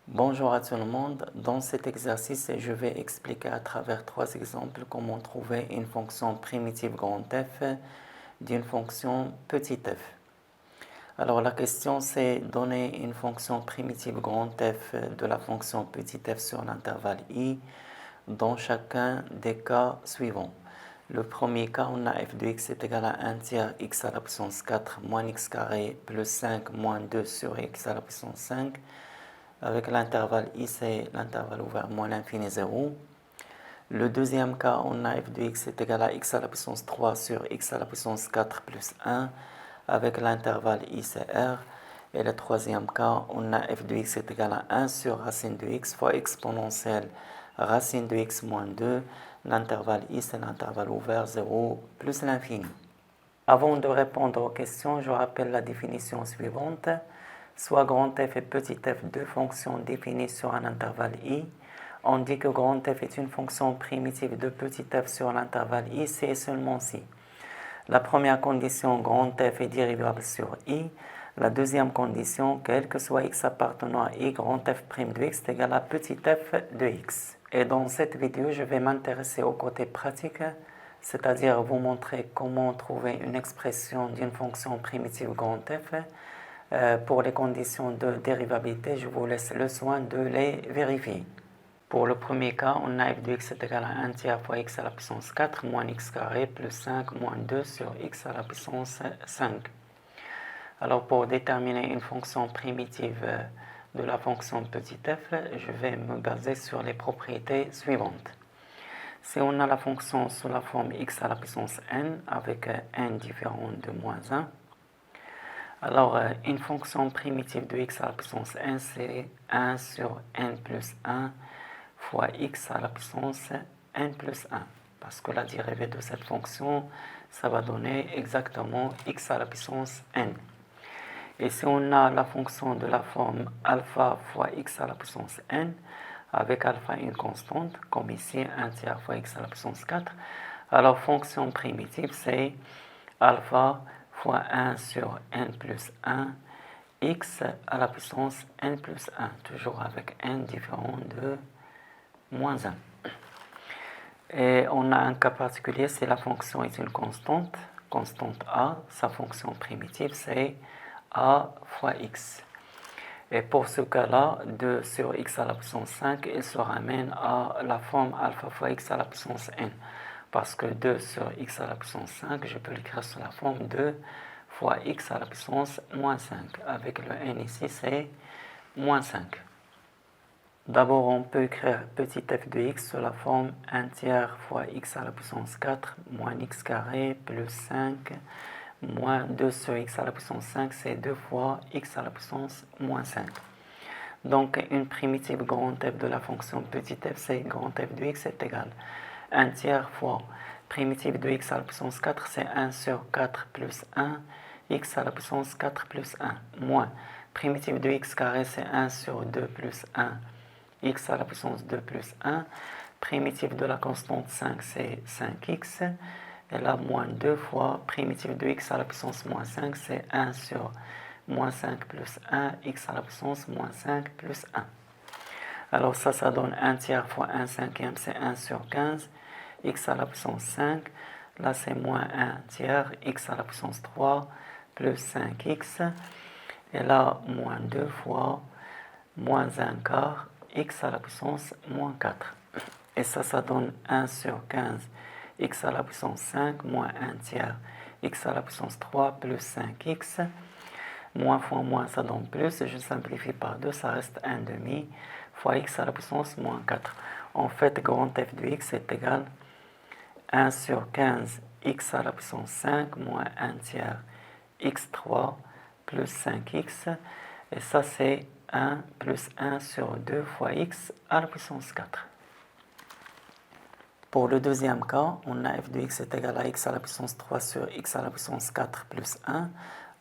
Bonjour à tout le monde. Dans cet exercice, je vais expliquer à travers trois exemples comment trouver une fonction primitive grand F d'une fonction petit f. Alors la question c'est donner une fonction primitive grand F de la fonction petit f sur l'intervalle i dans chacun des cas suivants. Le premier cas, on a f de x est égal à 1 tiers x à la puissance 4 moins x carré plus 5 moins 2 sur x à la puissance 5. Avec l'intervalle i, c'est l'intervalle ouvert moins l'infini 0. Le deuxième cas, on a f de x est égal à x à la puissance 3 sur x à la puissance 4 plus 1. Avec l'intervalle i, c'est r. Et le troisième cas, on a f de x est égal à 1 sur racine de x fois exponentielle racine de x moins 2. L'intervalle i, c'est l'intervalle ouvert 0 plus l'infini. Avant de répondre aux questions, je rappelle la définition suivante. Soit grand f et petit f, deux fonctions définies sur un intervalle i. On dit que grand f est une fonction primitive de petit f sur l'intervalle i, si et seulement si. La première condition, grand f est dérivable sur i. La deuxième condition, quel que soit x appartenant à i, grand f' de x est égal à petit f de x. Et dans cette vidéo, je vais m'intéresser au côté pratique, c'est-à-dire vous montrer comment trouver une expression d'une fonction primitive grand f. Pour les conditions de dérivabilité, je vous laisse le soin de les vérifier. Pour le premier cas, on a f de x est égal à 1 tiers fois x à la puissance 4 moins x carré plus 5 moins 2 sur x à la puissance 5. Alors pour déterminer une fonction primitive de la fonction petit f, je vais me baser sur les propriétés suivantes. Si on a la fonction sous la forme x à la puissance n avec n différent de moins 1, alors, une fonction primitive de x à la puissance n, c'est 1 sur n plus 1 fois x à la puissance n plus 1. Parce que la dérivée de cette fonction, ça va donner exactement x à la puissance n. Et si on a la fonction de la forme alpha fois x à la puissance n, avec alpha une constante, comme ici 1 tiers fois x à la puissance 4, alors fonction primitive, c'est alpha fois 1 sur n plus 1, x à la puissance n plus 1, toujours avec n différent de moins 1. Et on a un cas particulier, si la fonction est une constante a, sa fonction primitive c'est a fois x. Et pour ce cas-là, 2 sur x à la puissance 5, il se ramène à la forme alpha fois x à la puissance n. Parce que 2 sur x à la puissance 5, je peux l'écrire sous la forme 2 fois x à la puissance moins 5. Avec le n ici, c'est moins 5. D'abord, on peut écrire petit f de x sous la forme 1 tiers fois x à la puissance 4 moins x carré plus 5 moins 2 sur x à la puissance 5, c'est 2 fois x à la puissance moins 5. Donc, une primitive grand f de la fonction petit f, c'est grand f de x est égal à 1 tiers fois primitive de x à la puissance 4, c'est 1 sur 4 plus 1, x à la puissance 4 plus 1, moins primitive de x carré, c'est 1 sur 2 plus 1, x à la puissance 2 plus 1, primitive de la constante 5, c'est 5x, et là, moins 2 fois primitive de x à la puissance moins 5, c'est 1 sur moins 5 plus 1, x à la puissance moins 5 plus 1. Alors ça donne 1 tiers fois 1 cinquième, c'est 1 sur 15, x à la puissance 5. Là, c'est moins 1 tiers, x à la puissance 3, plus 5x. Et là, moins 2 fois moins 1 quart, x à la puissance moins 4. Et ça donne 1 sur 15, x à la puissance 5, moins 1 tiers, x à la puissance 3, plus 5x. Moins fois moins, ça donne plus. Je simplifie par 2, ça reste 1 demi fois x à la puissance moins 4. En fait, grand f de x est égal à 1 sur 15 x à la puissance 5 moins 1 tiers x3 plus 5x. Et ça, c'est 1 plus 1 sur 2 fois x à la puissance 4. Pour le deuxième cas, on a f de x est égal à x à la puissance 3 sur x à la puissance 4 plus 1.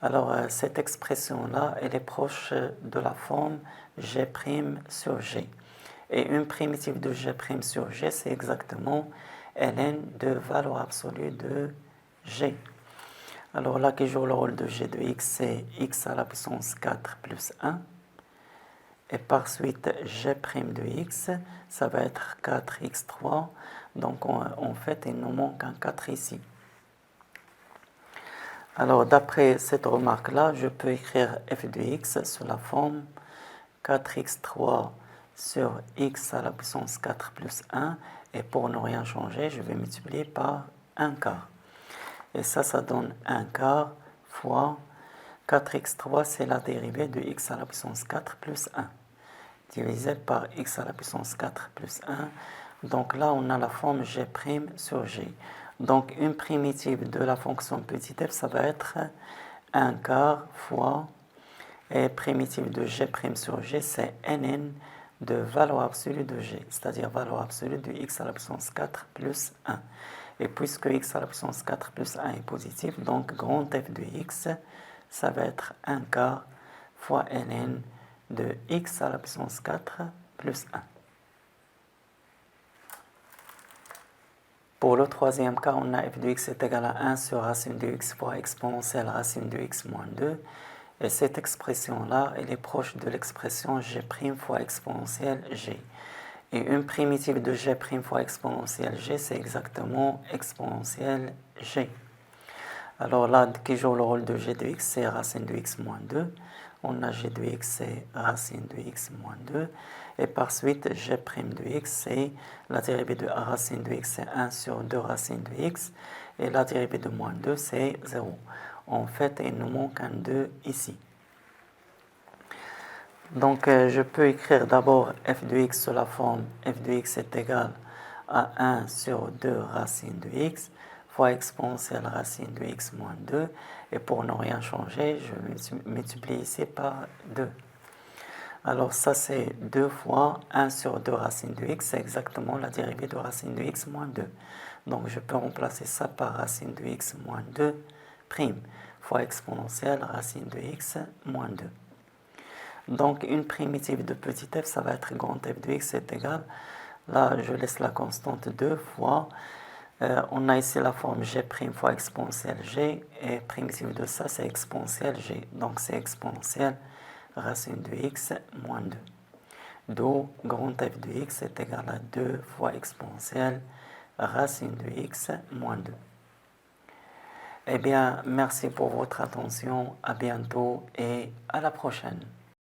Alors, cette expression-là, elle est proche de la forme g' sur g. Et une primitive de g' sur g, c'est exactement ln de valeur absolue de g. Alors là, qui joue le rôle de g de x, c'est x à la puissance 4 plus 1. et par suite g' de x, ça va être 4x3. Donc en fait, il nous manque un 4 ici. Alors d'après cette remarque-là, je peux écrire f de x sous la forme 4x3 sur x à la puissance 4 plus 1. Et pour ne rien changer, je vais multiplier par 1 quart. Et ça donne 1 quart fois 4x3, c'est la dérivée de x à la puissance 4 plus 1, divisé par x à la puissance 4 plus 1. Donc là, on a la forme g' sur g. Donc une primitive de la fonction petit f, ça va être 1 quart fois, et primitive de g' sur g, c'est nn de valeur absolue de g, c'est-à-dire valeur absolue de x à la puissance 4 plus 1. Et puisque x à la puissance 4 plus 1 est positif, donc grand f de x, ça va être 1 quart fois nn de x à la puissance 4 plus 1. Pour le troisième cas, on a f de x est égal à 1 sur racine de x fois exponentielle racine de x moins 2. Et cette expression-là, elle est proche de l'expression g' fois exponentielle g. Et une primitive de g' fois exponentielle g, c'est exactement exponentielle g. Alors là, qui joue le rôle de g de x, c'est racine de x moins 2. On a g de x, c'est racine de x moins 2. Et par suite, g' de x, c'est la dérivée de racine de x, c'est 1 sur 2 racine de x. Et la dérivée de moins 2, c'est 0. En fait, il nous manque un 2 ici. Donc, je peux écrire d'abord f de x sous la forme f de x est égal à 1 sur 2 racine de x fois exponentielle racine de x moins 2. Et pour ne rien changer, je multiplie ici par 2. Alors ça, c'est 2 fois 1 sur 2 racine de x, c'est exactement la dérivée de racine de x moins 2. Donc, je peux remplacer ça par racine de x moins 2 prime fois exponentielle racine de x moins 2. Donc, une primitive de petit f, ça va être grand f de x est égal. Là, je laisse la constante 2 fois. On a ici la forme g' fois exponentielle g. Et primitive de ça, c'est exponentielle g. Donc, c'est exponentielle racine de x moins 2. D'où grand f de x est égal à 2 fois exponentielle racine de x moins 2. Eh bien, merci pour votre attention. À bientôt et à la prochaine.